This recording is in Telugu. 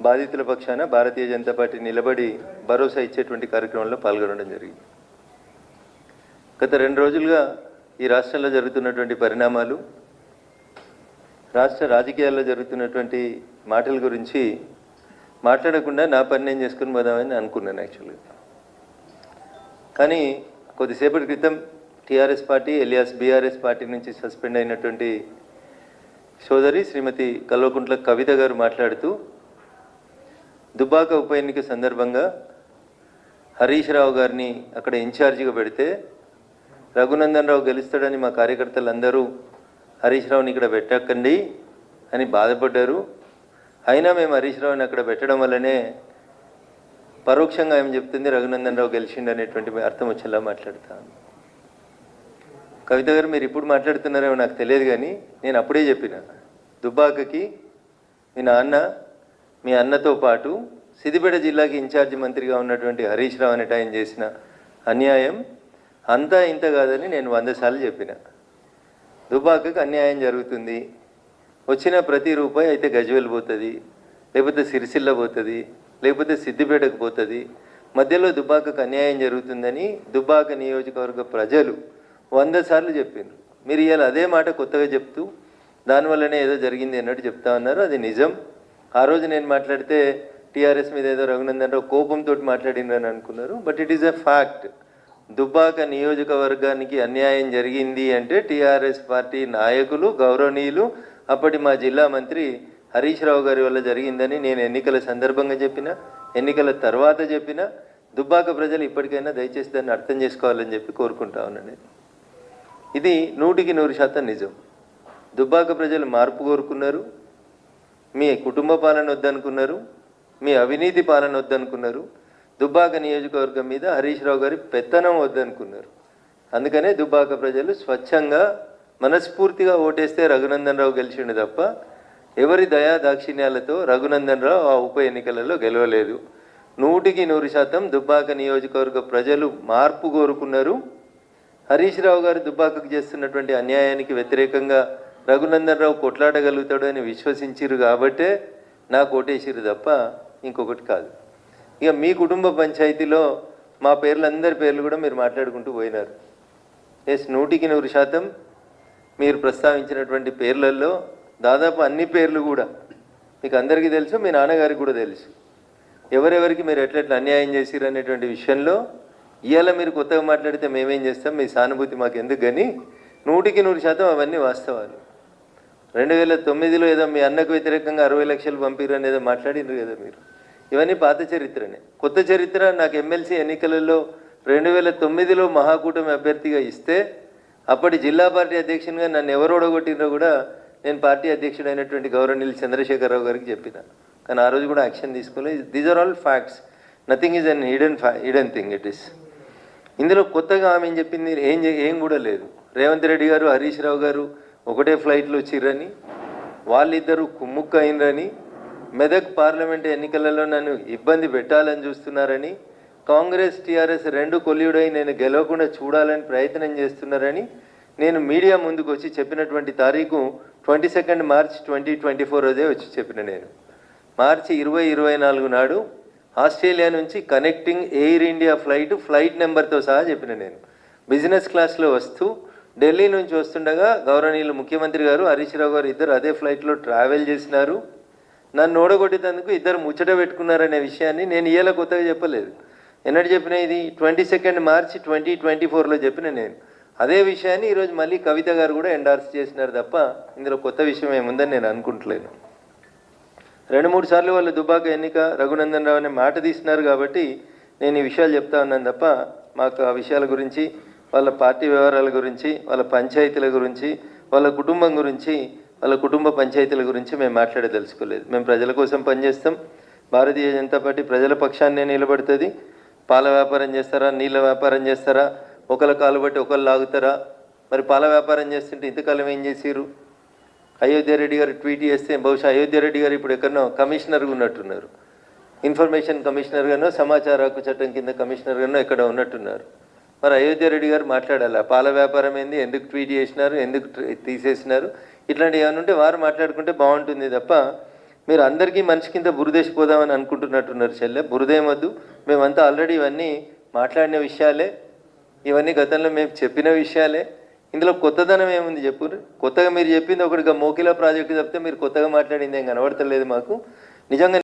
బాధితుల పక్షాన భారతీయ జనతా పార్టీ నిలబడి భరోసా ఇచ్చేటువంటి కార్యక్రమంలో పాల్గొనడం జరిగింది. గత 2 రోజులుగా ఈ రాష్ట్రంలో జరుగుతున్నటువంటి పరిణామాలు, రాష్ట్ర రాజకీయాల్లో జరుగుతున్నటువంటి మాటల గురించి మాట్లాడకుండా నా పని నేను చేసుకుని పోదామని అనుకున్నాను యాక్చువల్గా. కానీ కొద్దిసేపటి క్రితం TRS party alias BRS party నుంచి సస్పెండ్ అయినటువంటి సోదరి శ్రీమతి కల్వకుంట్ల కవిత గారు మాట్లాడుతూ దుబ్బాక ఉప ఎన్నిక సందర్భంగా హరీష్ రావు గారిని అక్కడ ఇన్ఛార్జిగా పెడితే రఘునందన్ రావు గెలుస్తాడని మా కార్యకర్తలందరూ హరీష్ రావుని ఇక్కడ పెట్టకండి అని బాధపడ్డారు. అయినా మేము హరీష్ రావుని అక్కడ పెట్టడం వల్లనే పరోక్షంగా ఏం చెప్తుంది రఘునందన్ రావు గెలిచిండు అనేటువంటి అర్థం వచ్చేలా మాట్లాడతాను. కవిత గారు మీరు ఇప్పుడు మాట్లాడుతున్నారేమో నాకు తెలియదు, కానీ నేను అప్పుడే చెప్పిన దుబ్బాకకి మీ అన్నతో పాటు సిద్దిపేట జిల్లాకి ఇన్ఛార్జి మంత్రిగా ఉన్నటువంటి హరీష్ రావు అనేట ఆయన చేసిన అన్యాయం అంతా ఇంత కాదని నేను 100 సార్లు చెప్పిన. దుబ్బాకకి అన్యాయం జరుగుతుంది, వచ్చిన ప్రతి రూపాయి అయితే గజ్వేల్ పోతుంది, లేకపోతే సిరిసిల్ల పోతుంది, లేకపోతే సిద్దిపేటకు పోతుంది, మధ్యలో దుబ్బాకకు అన్యాయం జరుగుతుందని దుబ్బాక నియోజకవర్గ ప్రజలు 100 సార్లు చెప్పిండ్రు. మీరు ఇవాళ అదే మాట కొత్తగా చెప్తూ దానివల్లనే ఏదో జరిగింది అన్నట్టు చెప్తా ఉన్నారు. అది నిజం. ఆ రోజు నేను మాట్లాడితే టీఆర్ఎస్ మీద ఏదో రఘునందన్ రావు కోపంతో మాట్లాడిందని అనుకున్నారు. But it is a fact. Dubbaka నియోజకవర్గానికి అన్యాయం జరిగింది అంటే టీఆర్ఎస్ పార్టీ నాయకులు గౌరవనీయులు అప్పటి మా జిల్లా మంత్రి హరీష్ రావు గారి వల్ల జరిగిందని నేను ఎన్నికల సందర్భంగా చెప్పిన, ఎన్నికల తర్వాత చెప్పిన. దుబ్బాక ప్రజలు ఇప్పటికైనా దయచేసి దాన్ని అర్థం చేసుకోవాలని చెప్పి కోరుకుంటా ఉన్నాను. ఇది 100% నిజం. దుబ్బాక ప్రజలు మార్పు కోరుకున్నారు. మీ కుటుంబ పాలన వద్దనుకున్నారు, మీ అవినీతి పాలన వద్దనుకున్నారు, దుబ్బాక నియోజకవర్గం మీద హరీష్ రావు గారి పెత్తనం వద్దనుకున్నారు. అందుకనే దుబ్బాక ప్రజలు స్వచ్ఛంగా మనస్ఫూర్తిగా ఓటేస్తే రఘునందన్ రావు గెలిచిండు తప్ప ఎవరి దయా దాక్షిణ్యాలతో రఘునందన్ రావు ఆ ఉప ఎన్నికలలో గెలవలేదు. 100% దుబ్బాక నియోజకవర్గ ప్రజలు మార్పు కోరుకున్నారు. హరీష్ రావు గారు దుబ్బాకకు చేస్తున్నటువంటి అన్యాయానికి వ్యతిరేకంగా రఘునందన్ రావు కొట్లాడగలుగుతాడు అని విశ్వసించారు కాబట్టే నాకు ఓటేసిరు తప్ప ఇంకొకటి కాదు. ఇక మీ కుటుంబ పంచాయతీలో మా పేర్లందరి పేర్లు కూడా మీరు మాట్లాడుకుంటూ పోయినారు. ఎస్, 100% మీరు ప్రస్తావించినటువంటి పేర్లలో దాదాపు అన్ని పేర్లు కూడా మీకు అందరికీ తెలుసు, మీ నాన్నగారికి కూడా తెలుసు. ఎవరెవరికి మీరు ఎట్లెట్లా అన్యాయం చేసిరు అనేటువంటి విషయంలో ఇవాళ మీరు కొత్తగా మాట్లాడితే మేమేం చేస్తాం, మీ సానుభూతి మాకు ఎందుకు, కానీ 100% అవన్నీ వాస్తవాలు. 2009లో ఏదో మీ అన్నకు వ్యతిరేకంగా 60 లక్షలు పంపిరు అని ఏదో మాట్లాడినారు కదా మీరు. ఇవన్నీ పాత చరిత్రనే. కొత్త చరిత్ర నాకు ఎమ్మెల్సీ ఎన్నికలలో 2009లో మహాకూటమి అభ్యర్థిగా ఇస్తే అప్పటి జిల్లా పార్టీ అధ్యక్షునిగా నన్ను ఎవరు ఓడగొట్టినో కూడా నేను పార్టీ అధ్యక్షుడైనటువంటి గౌరవనీయులు చంద్రశేఖరరావు గారికి చెప్పిన. కానీ ఆ రోజు కూడా యాక్షన్ తీసుకోలేదు. These are all facts. Nothing is an hidden thing. It is. ఇందులో కొత్తగా ఆమె చెప్పింది ఏం కూడా లేదు. రేవంత్ రెడ్డి గారు హరీష్ రావు గారు ఒకటే ఫ్లైట్లో వచ్చిర్రని, వాళ్ళిద్దరూ కుమ్ముక్క అయినరని, మెదక్ పార్లమెంట్ ఎన్నికలలో నన్ను ఇబ్బంది పెట్టాలని చూస్తున్నారని, కాంగ్రెస్ టీఆర్ఎస్ 2 కొల్లుడై నేను గెలవకుండా చూడాలని ప్రయత్నం చేస్తున్నారని నేను మీడియా ముందుకు వచ్చి చెప్పినటువంటి తారీఖు 22 మార్చ్ 2024 రోజే వచ్చి చెప్పిన. నేను మార్చి 2024 నాడు ఆస్ట్రేలియా నుంచి కనెక్టింగ్ ఎయిర్ ఇండియా ఫ్లైట్ నెంబర్తో సహా చెప్పిన. నేను బిజినెస్ క్లాస్లో వస్తూ ఢిల్లీ నుంచి వస్తుండగా గౌరవనీయులు ముఖ్యమంత్రి గారు హరీష్ రావు గారు ఇద్దరు అదే ఫ్లైట్లో ట్రావెల్ చేసినారు. నన్ను ఓడగొట్టేందుకు ఇద్దరు ముచ్చట పెట్టుకున్నారనే విషయాన్ని నేను ఇవాళ కొత్తగా చెప్పలేదు. ఎన్నటి చెప్పిన? ఇది 22 మార్చి 2024లో చెప్పిన. నేను అదే విషయాన్ని ఈరోజు మళ్ళీ కవిత గారు కూడా ఎండార్స్ చేసినారు తప్ప ఇందులో కొత్త విషయం ఏముందని నేను అనుకుంటలేను. 2-3 సార్లు వాళ్ళు దుబ్బాక ఎన్నిక రఘునందన్ రావు అనే మాట తీసినారు కాబట్టి నేను ఈ విషయాలు చెప్తా ఉన్నాను తప్ప మాకు ఆ విషయాల గురించి, వాళ్ళ పార్టీ వ్యవహారాల గురించి, వాళ్ళ పంచాయతీల గురించి, వాళ్ళ కుటుంబం గురించి, వాళ్ళ కుటుంబ పంచాయతీల గురించి మేము మాట్లాడదలుచుకోలేదు. మేము ప్రజల కోసం పనిచేస్తాం. భారతీయ జనతా పార్టీ ప్రజల పక్షాన్నే నిలబడుతుంది. పాల వ్యాపారం చేస్తారా, నీళ్ళ వ్యాపారం చేస్తారా, ఒకళ్ళ కాలు బట్టి ఒకళ్ళు లాగుతారా? మరి పాల వ్యాపారం చేస్తుంటే ఇంతకాలం ఏం చేసిరు? అయోధ్య రెడ్డి గారు ట్వీట్ చేస్తే బహుశా అయోధ్య రెడ్డి గారు ఇప్పుడు ఎక్కడనో కమిషనర్గా ఉన్నట్టున్నారు. ఇన్ఫర్మేషన్ కమిషనర్గానో సమాచార హక్కు చట్టం కింద కమిషనర్గానో ఎక్కడ ఉన్నట్టున్నారు. మరి అయోధ్య రెడ్డి గారు మాట్లాడాలి. పాల వ్యాపారం ఏంది, ఎందుకు ట్వీట్ చేసినారు, ఎందుకు తీసేసినారు, ఇట్లాంటివి ఏమైనా ఉంటే వారు మాట్లాడుకుంటే బాగుంటుంది తప్ప మీరు అందరికీ మనిషి కింద బురదేసిపోదామని అనుకుంటున్నట్టున్నారు చెల్లె. బురదేమొద్దు, మేమంతా ఆల్రెడీ ఇవన్నీ మాట్లాడిన విషయాలే, ఇవన్నీ గతంలో మేము చెప్పిన విషయాలే. ఇందులో కొత్తదనం ఏముంది చెప్పు. కొత్తగా మీరు చెప్పింది ఒకటిగా మోకిలా ప్రాజెక్టు చెప్తే మీరు కొత్తగా మాట్లాడింది ఏం కనబడతలేదు మాకు. నిజంగా